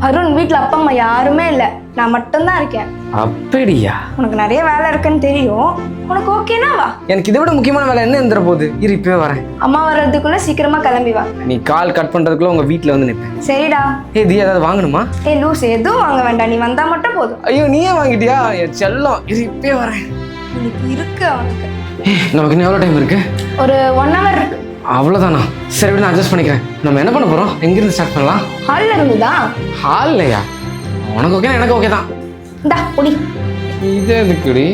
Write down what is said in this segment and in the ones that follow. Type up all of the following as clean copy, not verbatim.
அருண், வீட்டில் அப்பா அம்மா யாருமே இல்லை, நான் மட்டும்தான் இருக்கேன். அப்படியா? உனக்கு நிறைய வேலை இருக்குன்னு தெரியும். உனக்கு ஓகேனா வா. எனக்கு இதை விட முக்கியமான வேலை என்ன இருந்துற போகுது. இரு இப்பவே வரேன். அம்மா வர்றதுக்குள்ள சீக்கிரமா கிளம்பி வா. நீ கால் கட் பண்றதுக்குள்ள உங்க வீட்டுல வந்து நிற்பேன். சரிடா. தியா ஏதாவது வாங்கணுமா? லூஸ், எதுவும் வாங்க வேண்டாம், நீ வந்தா மட்டும் போதும். ஐயோ நீயே வாங்கிட்டியா? என் செல்லம். இரு இப்பவே வரேன். இன்னைக்கு இருக்கு அவனுக்கு. நமக்கு இன்னும் எவ்வளோ டைம் இருக்கு? ஒரு 1 hour இருக்கு. அவ்வளோதானா? சரி விட, நான் அட்ஜஸ்ட் பண்ணிக்கிறேன். நம்ம என்ன பண்ண போறோம்? எங்கிருந்து ஸ்டார்ட் பண்ணலாம்? ஹாலில் இருந்துதா? ஹால்லையா? உனக்கு ஓகே, எனக்கு ஓகே தான். இந்தா பொடி. இது எதுக்குடி?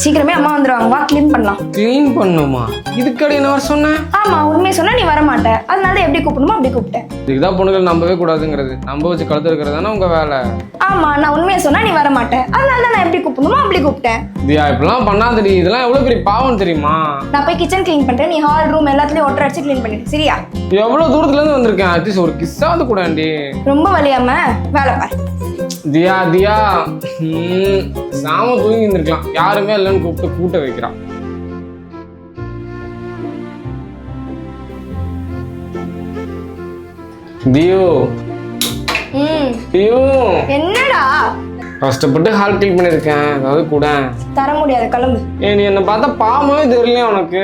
சீக்கிரமே அம்மா வந்துடுவாங்க, வா க்ளீன் பண்ணலாம். க்ளீன் பண்ணுமா? இதுக்கடி என்ன வர சொன்னேன்? ஆமா, உண்மையை சொன்னா நீ வர மாட்ட, அதனால எப்படி கூப்பிடணுமோ அப்படி கூப்பிட்டேன். இதுதான் பொண்ணுகள் நம்பவே கூடாதுங்கிறது. நம்ப வச்சு கழுத்து இருக்கிறது தானே உங்க வேலை. ஆமா, நான் உண்மையை சொன்னா நீ வர மாட்டேன், அதனால தான் நான் எப்படி கூப்பிடணுமோ அப்படி கூப்பிட்டேன். தியா இப்பெல்லாம் பண்ணாதடி, இதெல்லாம் எவ்வளவு பெரிய பாவம் தெரியுமா? நான் போய் கிச்சன் க்ளீன் பண்றேன், நீ ஹால் ரூம் எல்லாத்துலயும் ஒட்டரை அடிச்சு க்ளீன் பண்ணிடு, சரியா? எவ்வளவு தூரத்துல இருந்து வந்திருக்கேன். அட்லீஸ்ட் ஒரு கிஸ்ஸாவது கூடாண்டி. ரொம்ப வலியாம வேலை பாரு. தியா தியா சாம தூங்கி இருந்திருக்கலாம். யாருமே இல்லைன்னு கூப்பிட்டு கூட்ட வைக்கிறான். தியோ தியோ, என்னடா கஷ்டப்பட்டு ஹால் க்ளீன் பண்ணிருக்கேன், அதாவது கூட தர முடியாது, கிளம்பு. நீ என்ன பார்த்தா பாவமே தெரியல உனக்கு.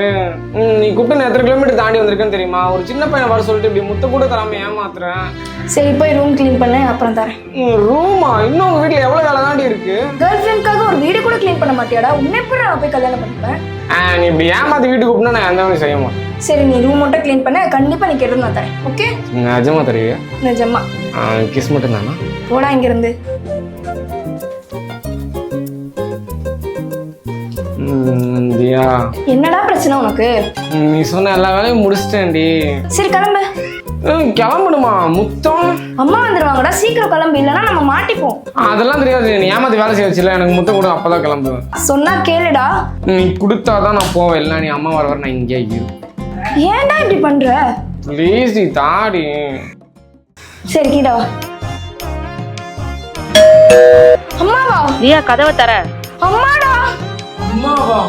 நீ கூப்பிட்டு நான் எத்தனை கிலோமீட்டர் தாண்டி வந்திருக்கேன்னு தெரியுமா? ஒரு சின்ன பையனை வர சொல்லிட்டு இப்படி முத்த கூட தராம ஏமாத்துறேன். சரி போய் ரூம் க்ளீன் பண்ண, அப்புறம் தரேன். ரூமா? இன்னும் உங்க வீட்டுல எவ்வளவு வேலை தாண்டி இருக்கு? கேர்ள் ஃப்ரெண்ட்காக ஒரு வீடு கூட க்ளீன் பண்ண மாட்டியாடா? உன்னை எப்படி நான் போய் கல்யாணம் பண்ணிப்பேன்? நீ இப்படி ஏமாத்தி வீட்டுக்கு கூப்பிட்டா நான் எந்த வேலையும் செய்ய மாட்டேன். சரி, நீ ரூம் மட்டும் க்ளீன் பண்ண, கண்டிப்பா நீ கேட்டு நான் தரேன். ஓகே? நிஜமா தருவியா? நிஜமா. கிஸ் மட்டும் தானா? போடா இங்க இருந்து. தியா, என்னடா பிரச்சனை உனக்கு? நீ சொன்ன எல்லா வேலையும் முடிச்சிட்டேன்டி. சரி கிளம்பு. கிளம்பணுமா? முத்தம் அம்மா வந்துருவாங்கடா, சீக்கிரம் கிளம்பு, இல்லைன்னா நம்ம மாட்டிப்போம். அதெல்லாம் தெரியாது. நீ ஏமாத்தி வேலை செய்ய வச்சுல, எனக்கு முத்தம் கூட, அப்பதான் கிளம்புவேன். சொன்னா கேளுடா. நீ கொடுத்தாதான் நான் போவேன், இல்லை நீ அம்மா வர வர நான் இங்கே இரு. ஏன்டா இப்படி பண்ற? ப்ளீஸ் டி தாடி. சரி கீழே வா. அம்மாவா? தியா கதவை தர. அம்மாடா. அம்மாவா?